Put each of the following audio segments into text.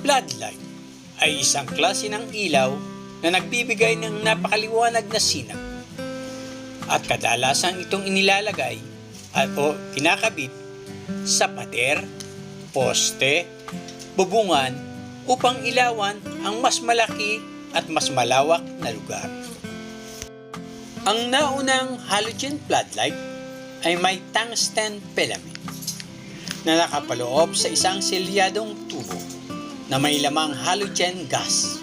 Floodlight ay isang klase ng ilaw na nagbibigay ng napakaliwanag na sinag. At kadalasan itong inilalagay o kinakabit sa pader, poste, bubungan upang ilawan ang mas malaki at mas malawak na lugar. Ang naunang halogen floodlight ay may tungsten filament na nakapaloob sa isang selyadong tubo na may lamang halogen gas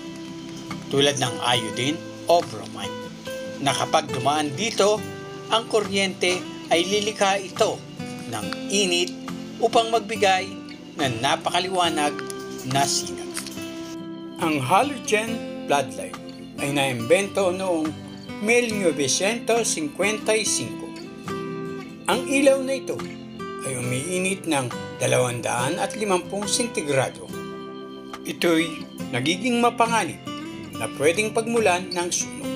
tulad ng iodine o bromide na kapag dumaan dito ang kuryente ay lilikha ito ng init upang magbigay ng napakaliwanag na sinag. Ang halogen floodlight ay naimbento noong 1955. Ang ilaw na ito ay umiinit ng 250 sentigrado. Ito'y nagiging mapanganib na pwedeng pagmulan ng sunog.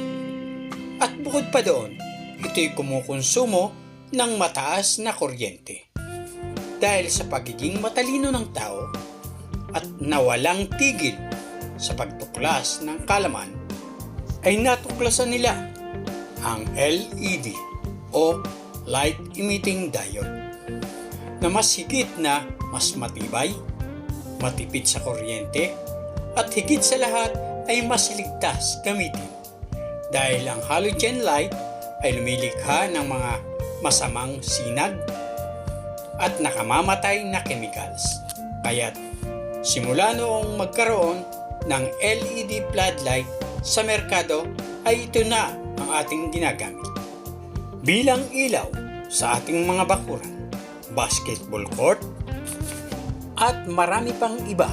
At bukod pa doon, ito'y kumukonsumo ng mataas na kuryente. Dahil sa pagiging matalino ng tao at nawalang tigil sa pagtuklas ng kalaman, ay natuklasan nila ang LED o Light Emitting Diode na mas higit na mas matibay, matipid sa kuryente, at higit sa lahat ay mas ligtas gamitin dahil ang halogen light ay lumilikha ng mga masamang sinag at nakamamatay na chemicals. Kaya't simula noong magkaroon ng LED floodlight sa merkado ay ito na ang ating ginagamit bilang ilaw sa ating mga bakuran, basketball court, at marami pang iba.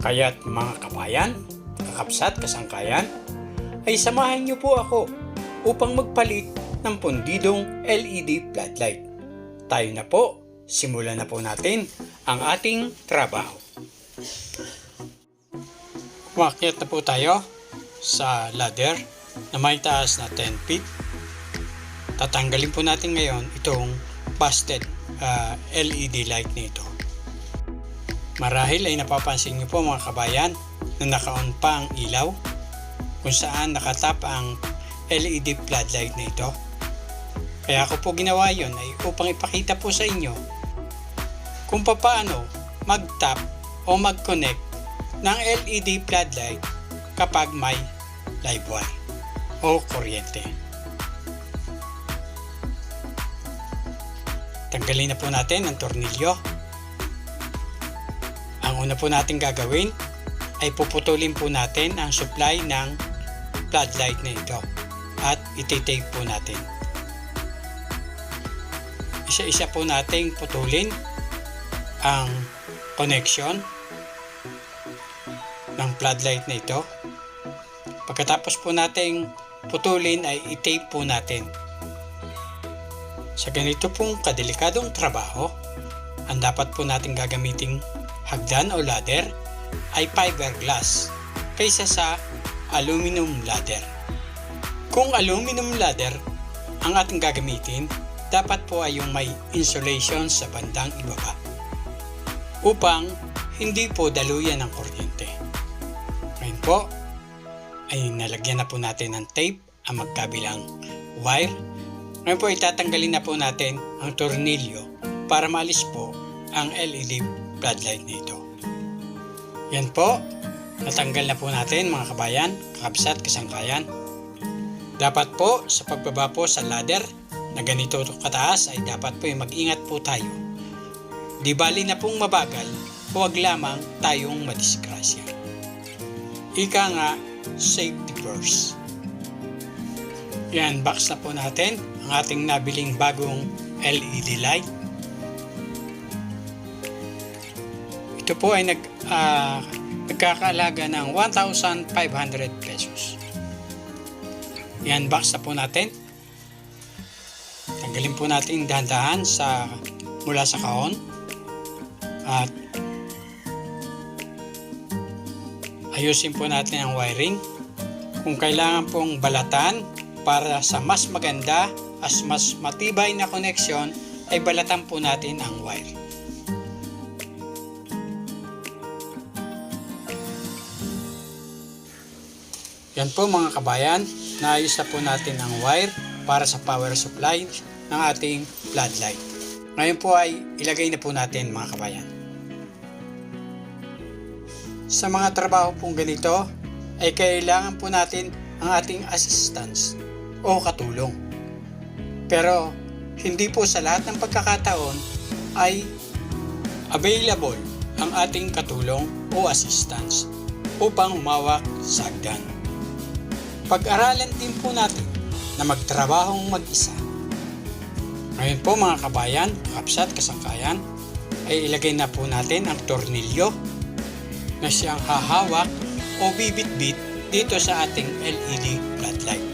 Kaya't mga kabayan, kakapsat, kasangkayan, ay samahan niyo po ako upang magpalit ng pundidong LED floodlight. Tayo na po, simulan na po natin ang ating trabaho. Umakyat na po tayo sa ladder na may taas na 10 feet. Tatanggalin po natin ngayon itong busted LED light nito. Marahil ay napapansin niyo po mga kabayan na naka-on pa ang ilaw kung saan nakatap ang LED floodlight na ito. Kaya ako po ginawa yon ay upang ipakita po sa inyo kung paano mag-tap o mag-connect ng LED floodlight kapag may live wire o kuryente. Tanggalin na po natin ang tornilyo. Ang una po natin gagawin ay puputulin po natin ang supply ng floodlight na ito at iti-tape po natin. Isa-isa po nating putulin ang connection ng floodlight na ito. Pagkatapos po nating putulin ay i-tape po natin. Sa ganito pong kadelikadong trabaho, ang dapat po nating gagamiting hagdan o ladder ay fiberglass kaysa sa aluminum ladder. Kung aluminum ladder ang ating gagamitin, dapat po ay yung may insulation sa bandang ibaba upang hindi po daluyan ng kuryente. Ngayon po ay nalagyan na po natin ng tape ang magkabilang wire. Ngayon po itatanggalin na po natin ang tornilyo para maalis po ang LED floodlight na ito. Yan po, natanggal na po natin mga kabayan, kakabsat, kasangkayan. Dapat po sa pagbaba po sa ladder na ganito kataas ay dapat po mag-ingat po tayo. Di bali na pong mabagal, huwag lamang tayong madisgrasya. Ika nga, safety first. Yan, box na po natin ang ating nabiling bagong LED light. Ito po ay nagkakaalaga ng 1,500 pesos. Yan, box na po natin. Tanggalin po natin dahan-dahan mula sa kahon. At ayusin po natin ang wiring. Kung kailangan pong balatan para sa mas maganda at mas matibay na koneksyon, ay balatan po natin ang wire. Yan po mga kabayan, naayos na po natin ang wire para sa power supply ng ating floodlight. Ngayon po ay ilagay na po natin mga kabayan. Sa mga trabaho pong ganito ay kailangan po natin ang ating assistance o katulong. Pero hindi po sa lahat ng pagkakataon ay available ang ating katulong o assistance upang humawak sa hagdan. Pag-aralan din po natin na magtrabahong mag-isa. Ngayon po mga kabayan, kapsat, kasangkayan, ay ilagay na po natin ang tornilyo na siyang hahawak o bibit-bit dito sa ating LED floodlight.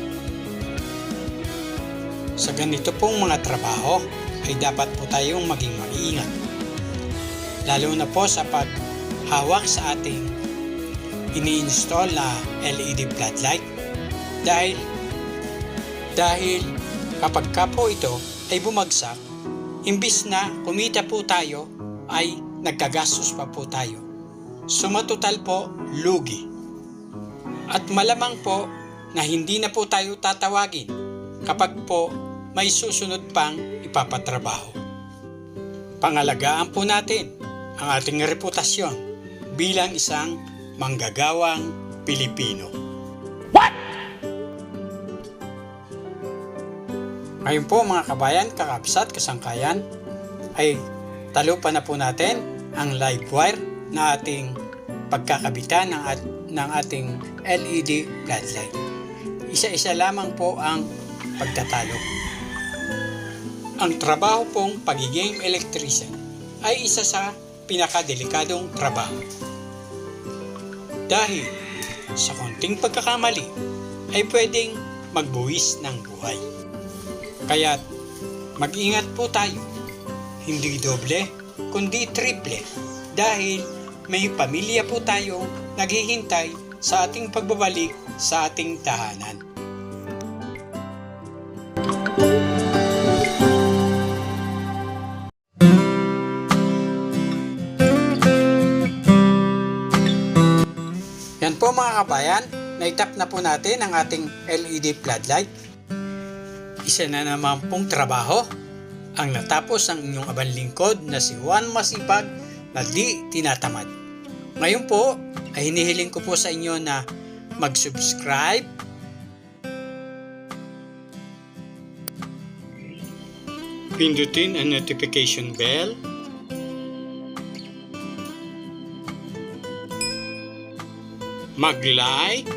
Sa ganito pong mga trabaho ay dapat po tayong maging mag-iingat. Lalo na po sa paghawak sa ating ini-install na LED floodlight dahil kapag ka po ito ay bumagsak, imbis na kumita po tayo ay nagkagastos pa po tayo. Sumatotal po lugi. At malamang po na hindi na po tayo tatawagin kapag po may susunod pang ipapatrabaho. Pangalagaan po natin ang ating reputasyon bilang isang manggagawang Pilipino. Ngayon po mga kabayan, kakapsat, kasangkayan, ay talupan na po natin ang live wire na ating pagkakabitan ng ating LED floodlight. Isa-isa lamang po ang pagtatalo. Ang trabaho pong pagiging electrician ay isa sa pinakadelikadong trabaho. Dahil sa konting pagkakamali ay pwedeng magbuwis ng buhay. Kaya't mag-ingat po tayo, hindi doble kundi triple, dahil may pamilya po tayong naghihintay sa ating pagbabalik sa ating tahanan. Yan po mga kabayan, naitap na po natin ang ating LED floodlight. Isa na naman pong trabaho ang natapos ang inyong abang lingkod na si Juan Masipag na di tinatamad. Ngayon po ay hinihiling ko po sa inyo na mag-subscribe, pindutin ang notification bell, mag-like,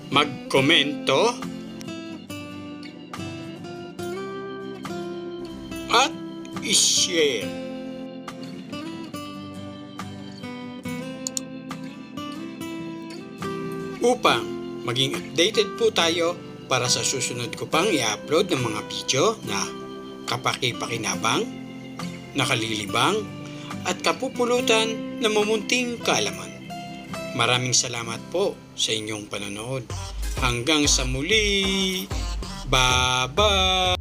mag-komento, at i-share. Upang maging updated po tayo para sa susunod ko pang i-upload ng mga video na kapaki-pakinabang, nakalilibang, at kapupulutan na mamunting kaalaman. Maraming salamat po sa inyong panonood. Hanggang sa muli. Bye-bye!